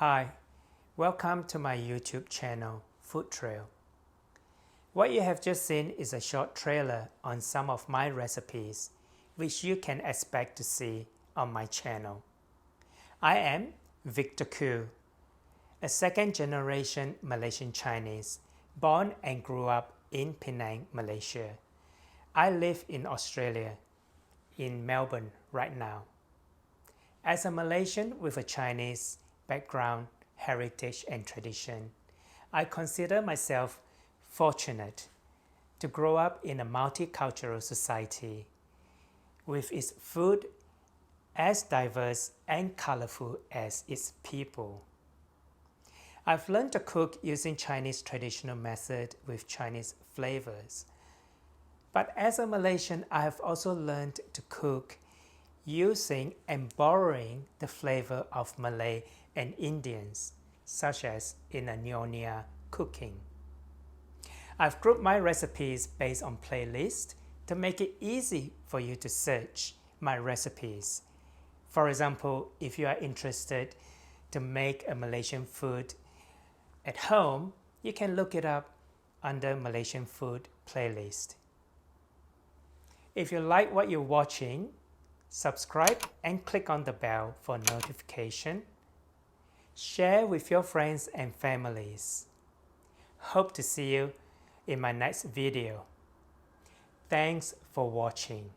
Hi, welcome to my YouTube channel, Food Trail. What you have just seen is a short trailer on some of my recipes, which you can expect to see on my channel. I am Victor Koo, a second-generation Malaysian Chinese, born and grew up in Penang, Malaysia. I live in Australia, in Melbourne right now. As a Malaysian with a Chinese background, heritage, and tradition, I consider myself fortunate to grow up in a multicultural society with its food as diverse and colorful as its people. I've learned to cook using Chinese traditional method with Chinese flavors. But as a Malaysian, I have also learned to cook using and borrowing the flavor of Malay and Indians, such as in a Nyonya cooking. I've grouped my recipes based on playlists to make it easy for you to search my recipes. For example, if you are interested to make a Malaysian food at home, you can look it up under Malaysian food playlist. If you like what you're watching, subscribe and click on the bell for notification. Share with your friends and families. Hope to see you in my next video. Thanks for watching.